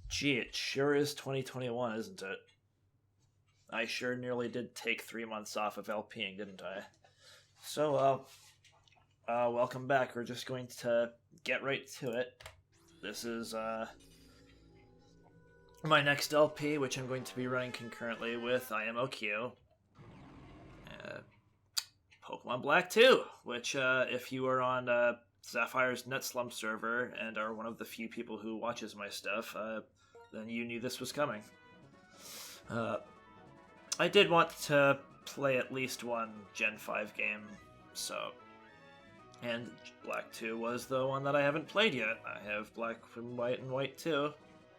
Gee, it sure is 2021, isn't it? I sure nearly did take 3 months off of LPing, didn't I? So, welcome back. We're just going to get right to it. This is, my next LP, which I'm going to be running concurrently with IMOQ. Pokemon Black 2, which, if you are on, Xaffire's NetSlump server and are one of the few people who watches my stuff, then you knew this was coming. I did want to play at least one Gen 5 game, so... And Black 2 was the one that I haven't played yet. I have Black and White 2.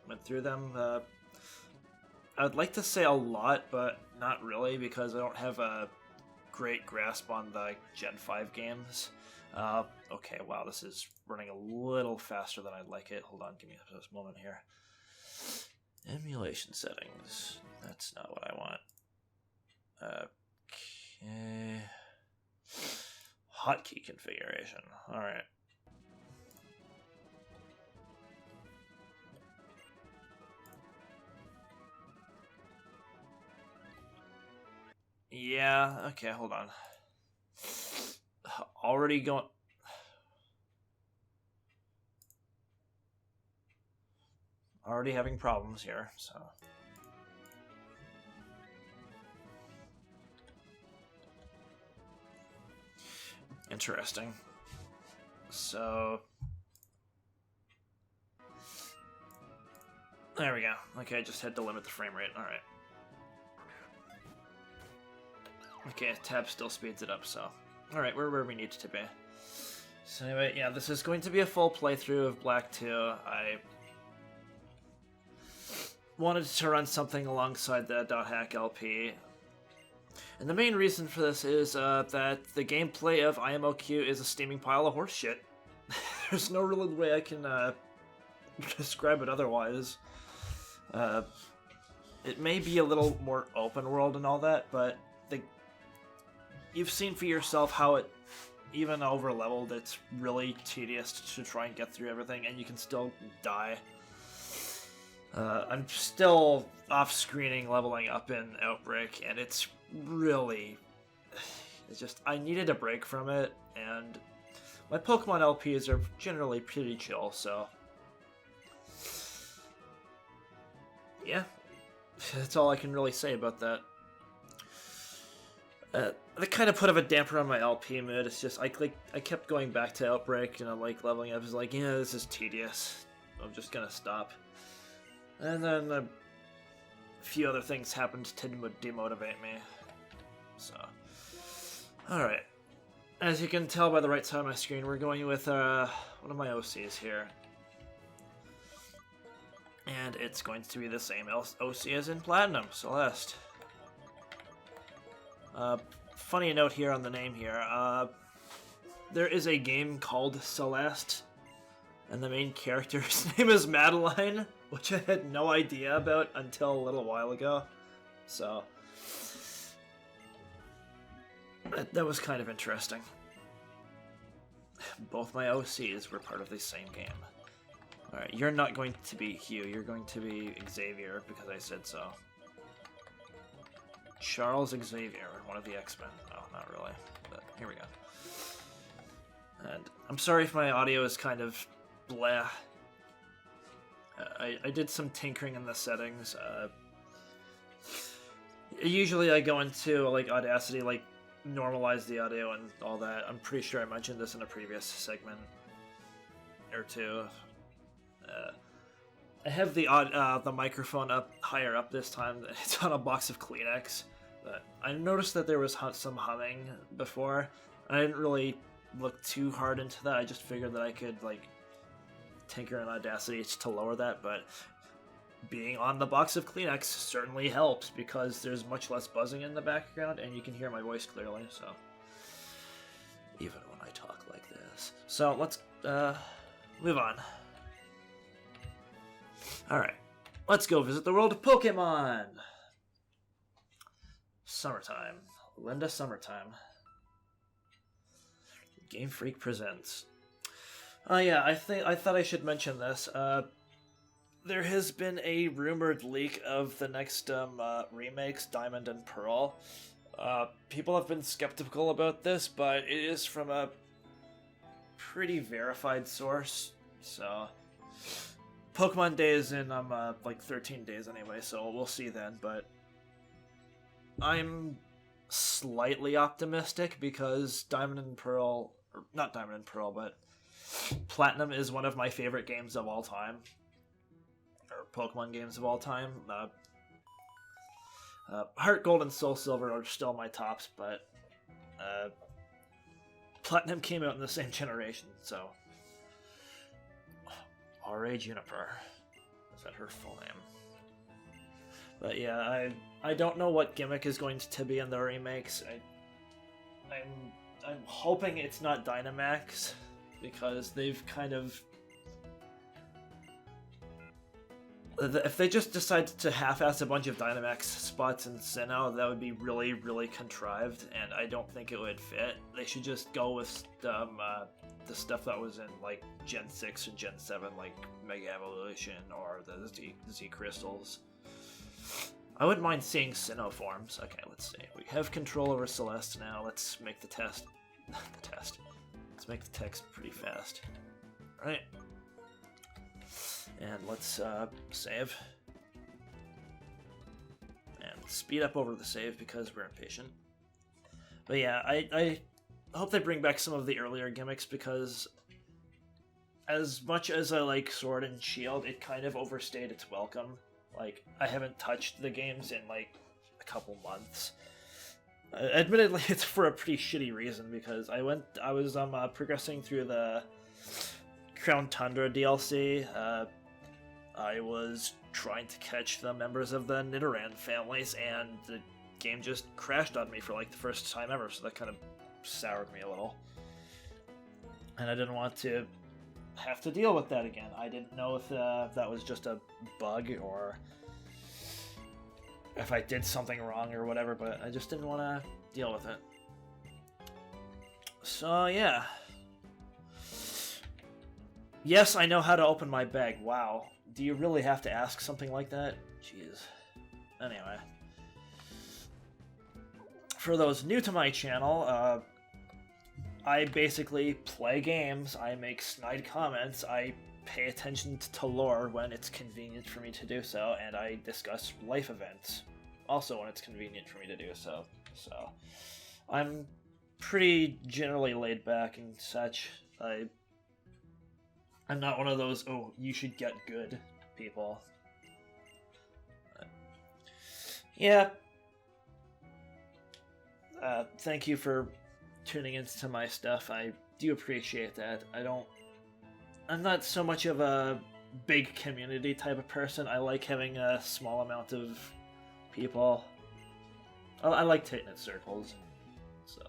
Went through them. I would like to say a lot, but not really, because I don't have a great grasp on the Gen 5 games. Okay, wow, this is running a little faster than I'd like it. Hold on, give me a moment here. Emulation settings. That's not what I want. Okay. Hotkey configuration. Alright. Yeah, okay, hold on. Already going... Already having problems here, so... Interesting. So... There we go. Okay, I just had to limit the frame rate. Alright. Okay, tab still speeds it up, so... Alright, we're where we need to be. So anyway, yeah, this is going to be a full playthrough of Black 2. I wanted to run something alongside the .hack LP. And the main reason for this is that the gameplay of IMOQ is a steaming pile of horse shit. There's no real way I can describe it otherwise. It may be a little more open world and all that, but you've seen for yourself how it, even over leveled, it's really tedious to try and get through everything, and you can still die. I'm still off-screening leveling up in Outbreak, and it's really... It's just, I needed a break from it, and my Pokemon LPs are generally pretty chill, so... Yeah, that's all I can really say about that. That kind of put a damper on my LP mood. It's just, I kept going back to Outbreak, and I'm like leveling up. I was like, yeah, this is tedious. I'm just gonna stop. And then a few other things happened to demotivate me. So, alright. As you can tell by the right side of my screen, we're going with one of my OCs here. And it's going to be the same OC as in Platinum, Celeste. Funny note here on the name here, there is a game called Celeste, and the main character's name is Madeline, which I had no idea about until a little while ago, so that was kind of interesting. Both my OCs were part of the same game. Alright, you're not going to be Hugh, you're going to be Xavier, because I said so. Charles Xavier, one of the X-Men. No, not really, but here we go. And I'm sorry if my audio is kind of blah. I did some tinkering in the settings. Usually I go into like Audacity, like normalize the audio and all that. I'm pretty sure I mentioned this in a previous segment or two. I have the microphone up higher up this time. It's on a box of Kleenex. But I noticed that there was some humming before. I didn't really look too hard into that. I just figured that I could like tinker in Audacity to lower that. But being on the box of Kleenex certainly helps because there's much less buzzing in the background and you can hear my voice clearly. So even when I talk like this. So let's move on. Alright, let's go visit the world of Pokemon! Summertime. Linda Summertime. Game Freak presents. Oh yeah, I thought I should mention this. there has been a rumored leak of the next remakes, Diamond and Pearl. People have been skeptical about this, but it is from a pretty verified source. So, Pokemon Day is in like 13 days anyway, so we'll see then. But I'm slightly optimistic because Diamond and Pearl, or not Diamond and Pearl, but Platinum is one of my favorite games of all time. Or Pokemon games of all time. Heart Gold and Soul Silver are still my tops, but Platinum came out in the same generation, so... R.A. Juniper. Is that her full name? But yeah, I don't know what gimmick is going to be in the remakes. I'm hoping it's not Dynamax, because they've kind of... If they just decide to half-ass a bunch of Dynamax spots in Sinnoh, that would be really, really contrived, and I don't think it would fit. They should just go with the stuff that was in like Gen 6 and Gen 7, like Mega Evolution or the Z Crystals. I wouldn't mind seeing Sinnoh forms. Okay, let's see. We have control over Celeste now. Let's make the test. Let's make the text pretty fast. Alright. And let's save. And speed up over the save because we're impatient. But yeah, I hope they bring back some of the earlier gimmicks because as much as I like Sword and Shield, it kind of overstayed its welcome. Like, I haven't touched the games in like a couple months. Admittedly, it's for a pretty shitty reason because I was progressing through the Crown Tundra DLC. I was trying to catch the members of the Nidoran families, and the game just crashed on me for like the first time ever, so that kind of soured me a little. And I didn't want to have to deal with that again. I didn't know if that was just a bug or if I did something wrong or whatever, but I just didn't want to deal with it. So yeah. Yes, I know how to open my bag. Wow. Do you really have to ask something like that? Jeez. Anyway. For those new to my channel, I basically play games, I make snide comments, I pay attention to lore when it's convenient for me to do so, and I discuss life events also when it's convenient for me to do so. So, I'm pretty generally laid back and such. I'm not one of those, oh, you should get good people. But, yeah. Thank you for tuning into my stuff. I do appreciate that. I'm not so much of a big community type of person. I like having a small amount of people. I like tight-knit circles. So,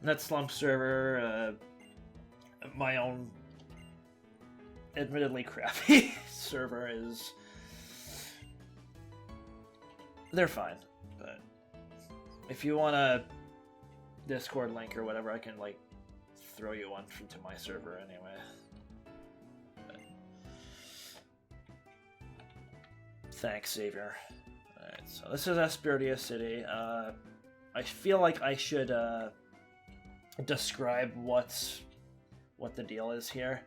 Net Slump server, my own admittedly crappy server is... They're fine, but if you want a Discord link or whatever, I can, like, throw you one to my server anyway. But... Thanks, Xavier. Alright, so this is Asperdia City. I feel like I should describe what the deal is here.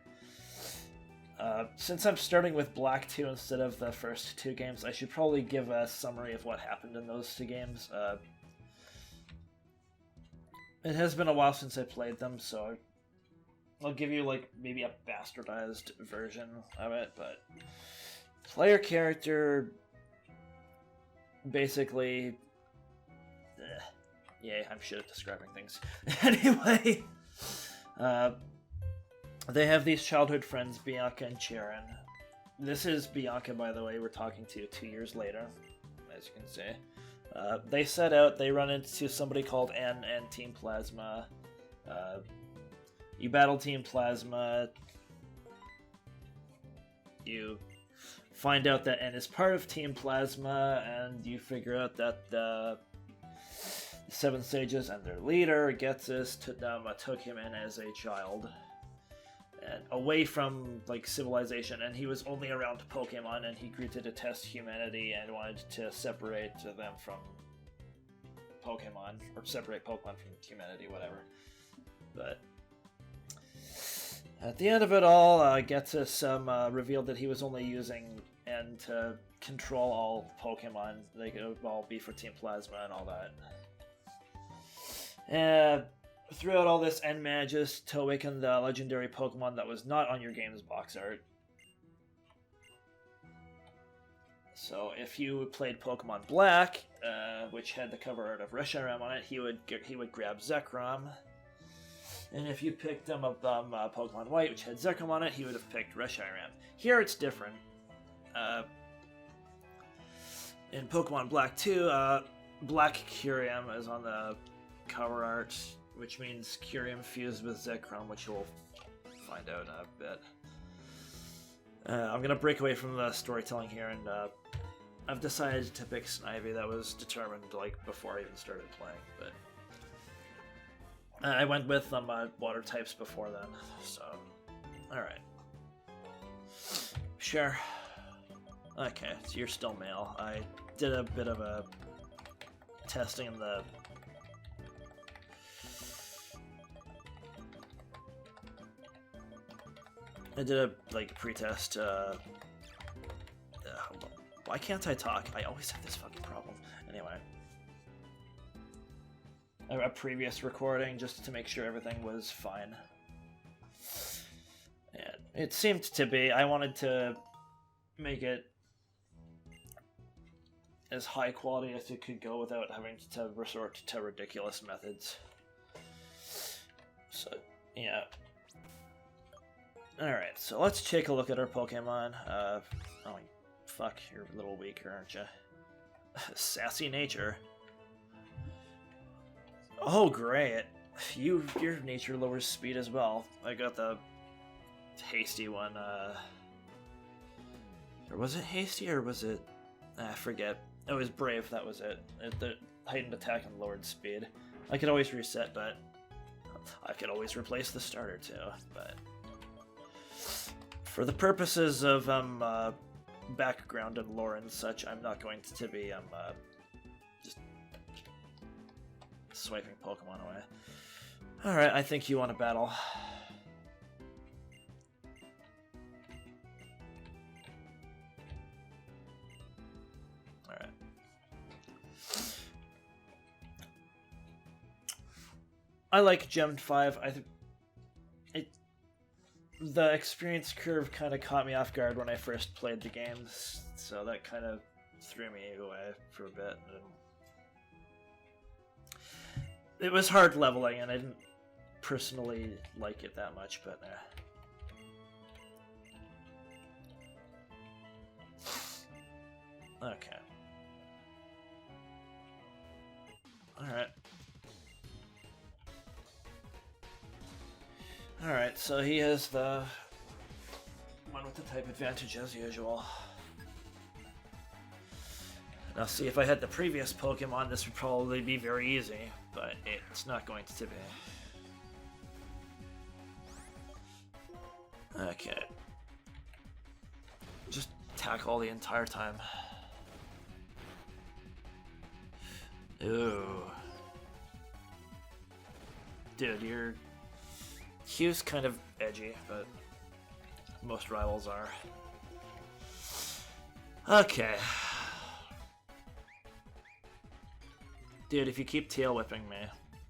Since I'm starting with Black 2 instead of the first two games, I should probably give a summary of what happened in those two games. It has been a while since I played them, so I'll give you, like, maybe a bastardized version of it, but... Player character... Basically... Yay, I'm shit at describing things. Anyway... They have these childhood friends, Bianca and Chiron. This is Bianca, by the way, we're talking to 2 years later, as you can see. They set out, they run into somebody called N and Team Plasma. You battle Team Plasma. You find out that N is part of Team Plasma, and you figure out that the Seven Sages and their leader, Getsus, took him in as a child. and away from like civilization, and he was only around Pokemon, and he grew to detest humanity and wanted to separate them from Pokemon, or separate Pokemon from humanity, whatever. But at the end of it all, Getsus revealed that he was only using N to control all Pokemon. They could all be for Team Plasma and all that. And throughout all this, N manages to awaken the legendary Pokemon that was not on your game's box art. So if you played Pokemon Black, which had the cover art of Reshiram on it, he would grab Zekrom. And if you picked them up Pokemon White, which had Zekrom on it, he would have picked Reshiram. Here it's different. In Pokemon Black 2, Black Kyurem is on the cover art, which means Kyurem fused with Zekrom, which you'll find out in a bit. I'm going to break away from the storytelling here, and I've decided to pick Snivy. That was determined like before I even started playing, but I went with water types before then, so alright. Sure. Okay, so you're still male. I did a bit of a testing in the... I did a, like, pre-test, why can't I talk? I always have this fucking problem. Anyway. A previous recording just to make sure everything was fine. And it seemed to be. I wanted to make it as high quality as it could go without having to resort to ridiculous methods. So, yeah. Alright, so let's take a look at our Pokemon. Oh, fuck, you're a little weaker, aren't you? Sassy nature. Oh, great. Your nature lowers speed as well. I got the hasty one, or was it hasty, or was it... I forget. It was brave, that was it. The heightened attack and lowered speed. I could always reset, but... I could always replace the starter, too, but... For the purposes of, background and lore and such, I'm not going to be, just swiping Pokemon away. Alright, I think you want to battle. Alright. I like Gem 5. I think the experience curve kind of caught me off guard when I first played the games, so that kind of threw me away for a bit. It was hard leveling, and I didn't personally like it that much, but okay. Alright. Alright, so he has the one with the type advantage as usual. Now see, if I had the previous Pokemon, this would probably be very easy, but it's not going to be. Okay. Just tackle the entire time. Ooh. Dude, your Q's kind of edgy, but most rivals are. Okay. Dude, if you keep tail whipping me,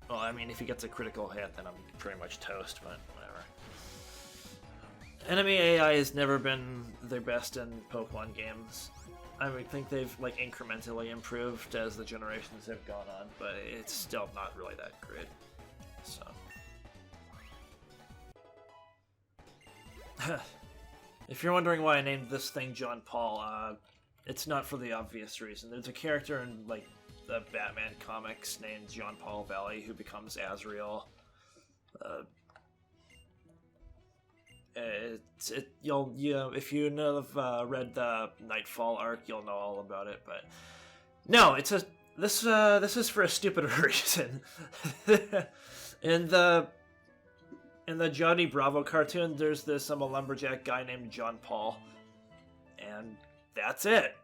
well, I mean, if he gets a critical hit, then I'm pretty much toast, but whatever. Enemy AI has never been their best in Pokemon games. I would think they've, like, incrementally improved as the generations have gone on, but it's still not really that great, so. If you're wondering why I named this thing John Paul, it's not for the obvious reason. There's a character in, like, the Batman comics named John Paul Valley who becomes Azrael. If you have read the Nightfall arc, you'll know all about it. But no, this is for a stupider reason. In in the Johnny Bravo cartoon, there's this a lumberjack guy named John Paul. And that's it.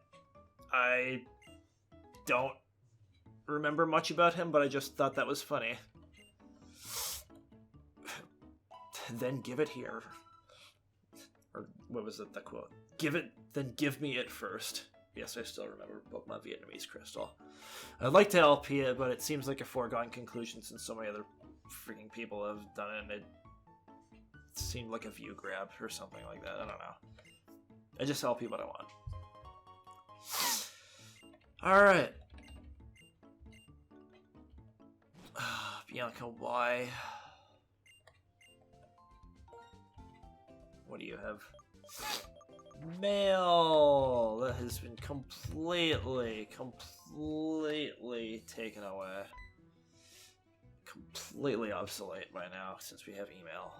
I don't remember much about him, but I just thought that was funny. Then give it here. Or what was it, the quote? Then give me it first. Yes, I still remember Pokemon Vietnamese Crystal. I'd like to LP it, but it seems like a foregone conclusion since so many other freaking people have done it, and it seemed like a view grab or something like that. I don't know. I just LP what I want. Alright. Bianca, why? What do you have? Mail! That has been completely taken away. Completely obsolete by now since we have email.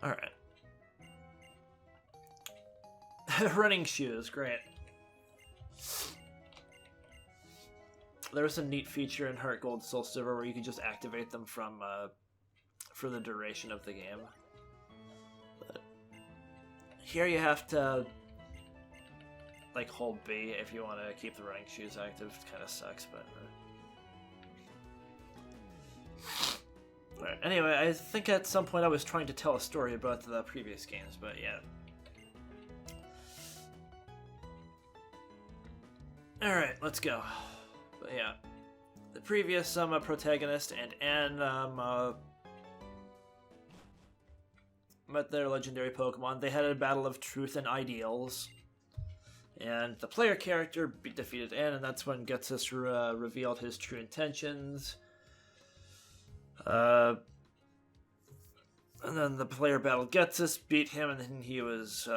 Alright. Running shoes, great. There's a neat feature in Heart Gold Soul Silver where you can just activate them from for the duration of the game. But here you have to like hold B if you want to keep the running shoes active. It kind of sucks, but Alright, anyway, I think at some point I was trying to tell a story about the previous games, but yeah. Alright, let's go. But yeah, the previous protagonist and Anne met their legendary Pokemon. They had a battle of truth and ideals, and the player character defeated Anne, and that's when Getsus revealed his true intentions. And then the player battled Getsus, beat him, and then he was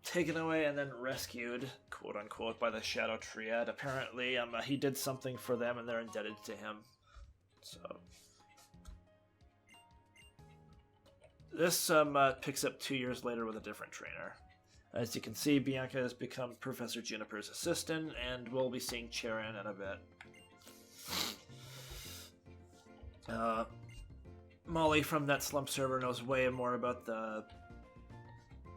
taken away and then rescued, quote-unquote, by the Shadow Triad. Apparently, he did something for them and they're indebted to him. So this picks up 2 years later with a different trainer. As you can see, Bianca has become Professor Juniper's assistant, and we'll be seeing Charon in a bit. Molly from that Slump server knows way more about the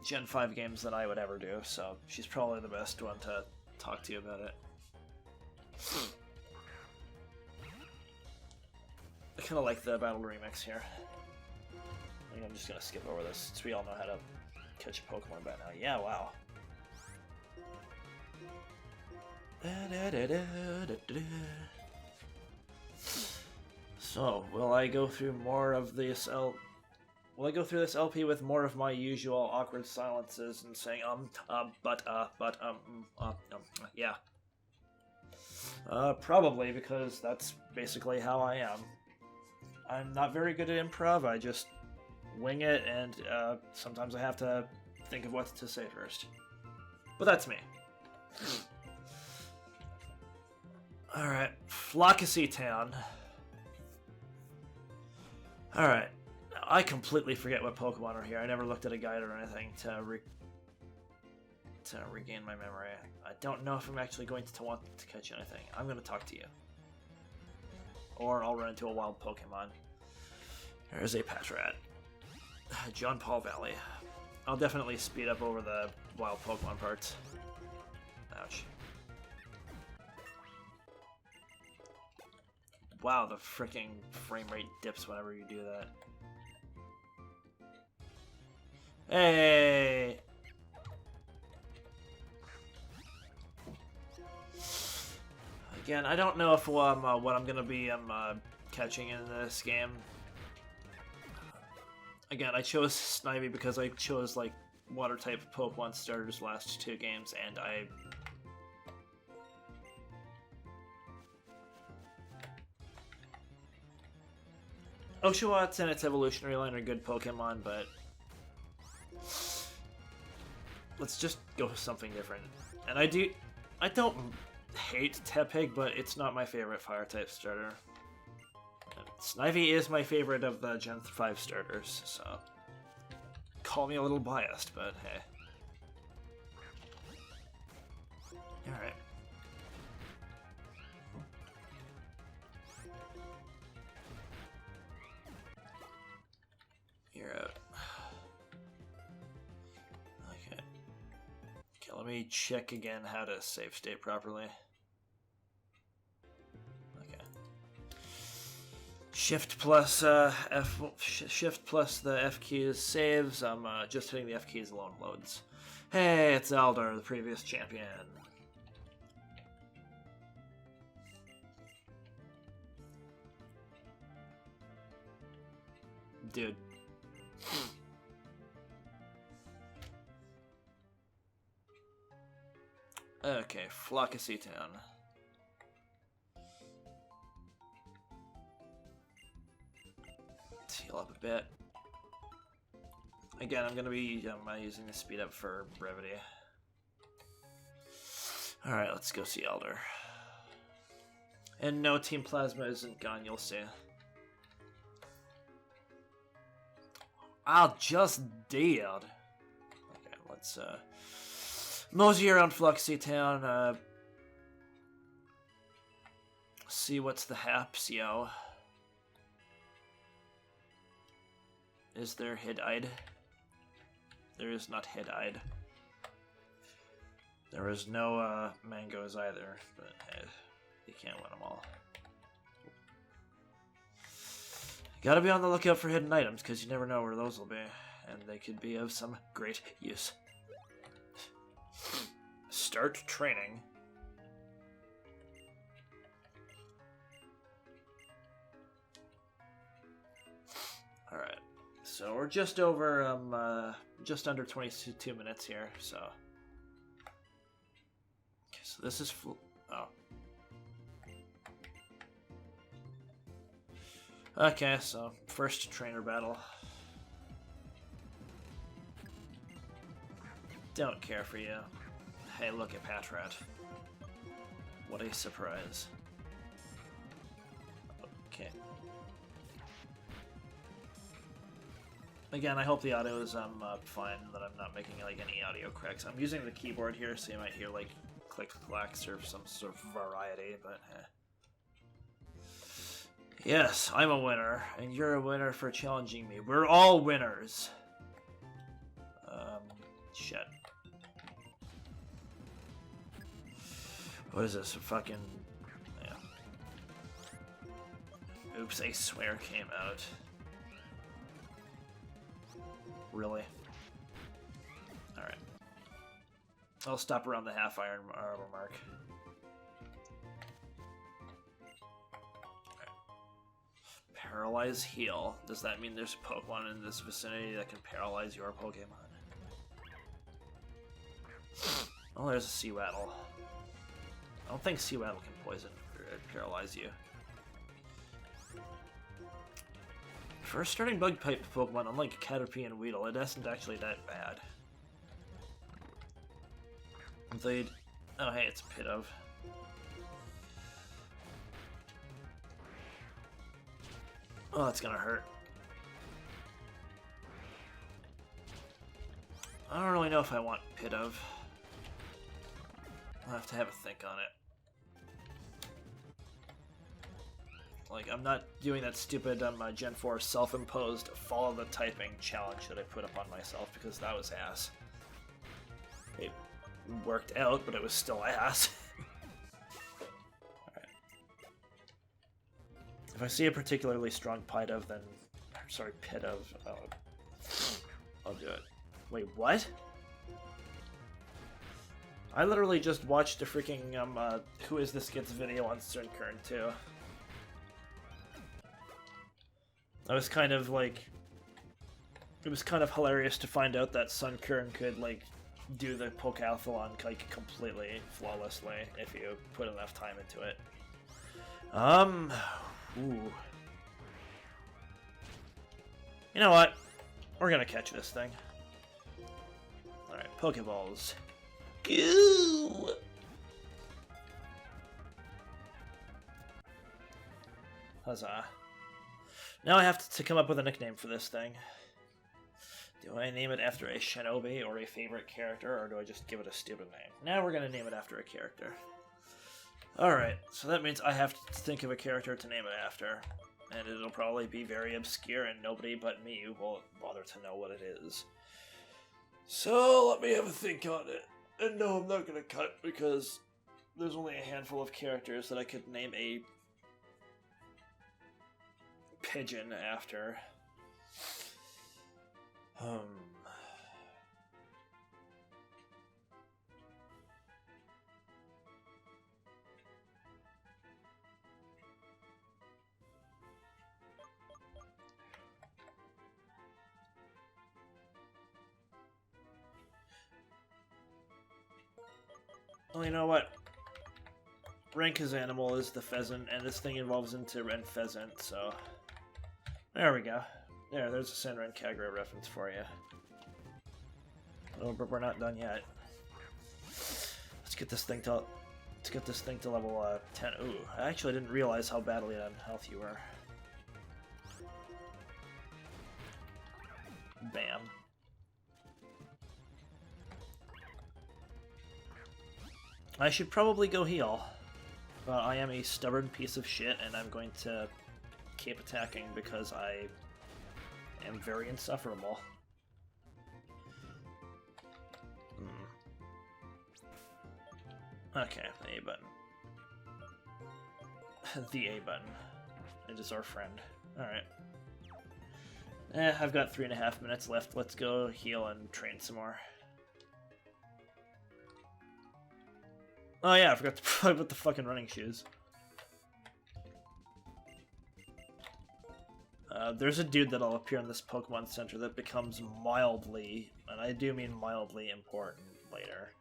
Gen 5 games than I would ever do, so she's probably the best one to talk to you about it. I kind of like the Battle Remix here. I think I'm just going to skip over this, since we all know how to catch a Pokemon by now. Yeah, wow. So, will I go through more of this Will I go through this LP with more of my usual awkward silences and saying yeah. Probably, because that's basically how I am. I'm not very good at improv, I just wing it, and sometimes I have to think of what to say first. But that's me. Alright, Flockacy Town. Alright. I completely forget what Pokemon are here. I never looked at a guide or anything to regain my memory. I don't know if I'm actually going to want to catch anything. I'm going to talk to you. Or I'll run into a wild Pokemon. There's a Patrat. John Paul Valley. I'll definitely speed up over the wild Pokemon parts. Ouch. Wow, the freaking frame rate dips whenever you do that. Hey! Again, I don't know if what I'm gonna be catching in this game. Again, I chose Snivy because I chose like water type Pokemon starters last 2 games, and Oshawott and its evolutionary line are good Pokemon, but let's just go with something different. And I don't hate Tepig, but it's not my favorite fire-type starter. And Snivy is my favorite of the Gen 5 starters, so call me a little biased, but hey. Alright. Let me check again how to save state properly. Okay. Shift plus Shift plus the F keys saves. I'm just hitting the F keys alone loads. Hey, it's Elder, the previous champion. Dude. Okay, Flockacy Town. Let's heal up a bit. Again, I'm going to be using the speed up for brevity. Alright, let's go see Elder. And no, Team Plasma isn't gone, you'll see. I'll just deal. Okay, let's mosey around Fluxy Town, see what's the haps, yo. Is there Hid-Eyed? There is not Hid-Eyed. There is no mangoes either, but hey, you can't win them all. Gotta be on the lookout for hidden items, because you never know where those will be, and they could be of some great use. Start training. Alright, so we're just over, just under 22 minutes here, so... Okay, so this is... Oh. Okay, so first trainer battle. Don't care for you. Hey, look at Patrat. What a surprise. Okay. Again, I hope the audio is fine, that I'm not making like any audio cracks. I'm using the keyboard here, so you might hear like click-clacks or some sort of variety, but Yes, I'm a winner, and you're a winner for challenging me. We're all winners. Shit. What is this? Fucking... Yeah. Oops, a swear came out. Really? Alright. I'll stop around the half iron armor mark. Paralyze heal. Does that mean there's a Pokemon in this vicinity that can paralyze your Pokemon? Oh, there's a Seawaddle. I don't think Seawaddle can poison or paralyze you. For a starting bug type Pokemon, unlike Caterpie and Weedle, it isn't actually that bad. They'd... Oh, hey, it's a Pidove. Oh, that's gonna hurt. I don't really know if I want Pidove. I'll have to have a think on it. Like, I'm not doing that stupid Gen 4 self-imposed follow the typing challenge that I put up on myself, because that was ass. It worked out, but it was still ass. Alright. If I see a particularly strong Pidove, then... Sorry, Pidove. I'll do it. Wait, what? I literally just watched a freaking, Who Is This Kid's video on Sunkern, too. I was kind of, like... It was kind of hilarious to find out that Sunkern could, like, do the Pokeathlon, like, completely flawlessly if you put enough time into it. Ooh. You know what? We're gonna catch this thing. Alright, Pokeballs. Goo! Huzzah. Now I have to come up with a nickname for this thing. Do I name it after a shinobi or a favorite character, or do I just give it a stupid name? Now we're gonna name it after a character. Alright, so that means I have to think of a character to name it after. And it'll probably be very obscure, and nobody but me will bother to know what it is. So, let me have a think on it. And no, I'm not gonna cut because there's only a handful of characters that I could name a pigeon after. Well, you know what? Renka's animal is the pheasant, and this thing evolves into Ren Pheasant, so... There we go. There's a Senran Kagura reference for you. Oh, but we're not done yet. Let's get this thing to level 10. Ooh, I actually didn't realize how badly on health you were. Bam. I should probably go heal, but I am a stubborn piece of shit, and I'm going to keep attacking because I am very insufferable. Okay, the A button. The A button. It is our friend. Alright. I've got 3.5 minutes left. Let's go heal and train some more. Oh yeah, I forgot to put the fucking running shoes. There's a dude that'll appear in this Pokemon Center that becomes mildly, and I do mean mildly, important later.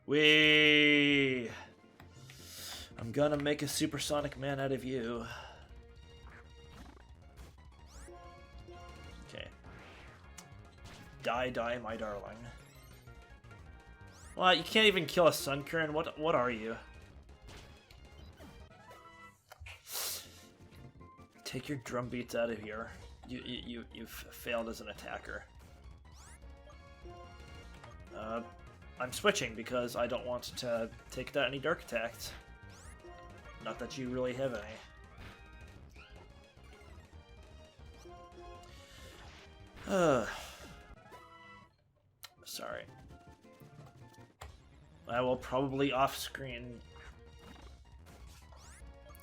Whee! I'm gonna make a supersonic man out of you. Okay. Die, my darling. Well, you can't even kill a Sunkern. What are you? Take your drum beats out of here. You've failed as an attacker. I'm switching because I don't want to take that any dark attacks. Not that you really have any. Sorry. I will probably off-screen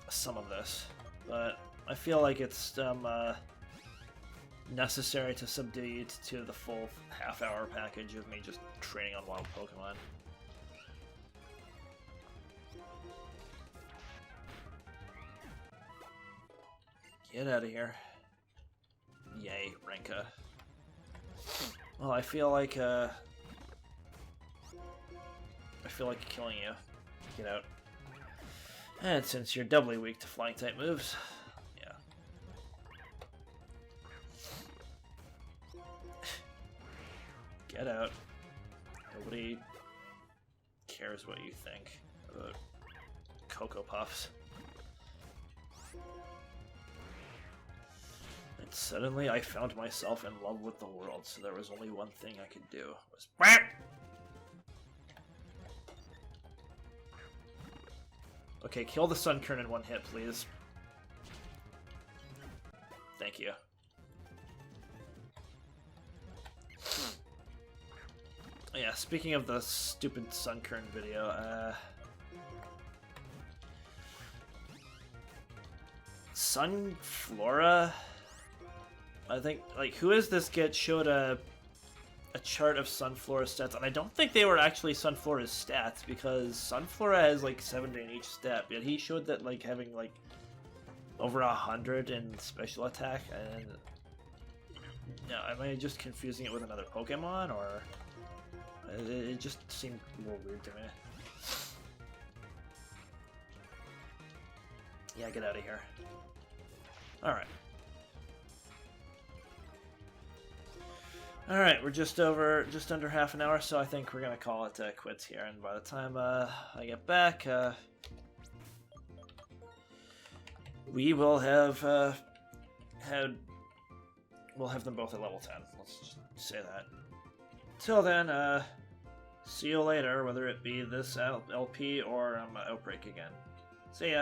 some of this, but I feel like it's necessary to subdue you to the full half-hour package of me just training on wild Pokemon. Get out of here. Yay, Renka. Well, I feel like killing you. Get out. And since you're doubly weak to flying type moves, yeah. Get out. Nobody cares what you think about Cocoa Puffs. And suddenly I found myself in love with the world, so there was only one thing I could do, was Okay, kill the Sunkern in one hit, please. Thank you. Yeah, speaking of the stupid Sunkern video, Sunflora? I think, like, who is this get showed a chart of Sunflora's stats, and I don't think they were actually Sunflora's stats, because Sunflora has like 70 in each stat, but he showed that like having like over 100 in special attack, and yeah, am I just confusing it with another Pokemon, or it just seemed a little weird to me. Yeah, get out of here. Alright. Alright, we're just under half an hour, so I think we're gonna call it quits here, and by the time I get back, we will have we'll have them both at level 10. Let's just say that. Till then, see you later, whether it be this LP or Outbreak again. See ya.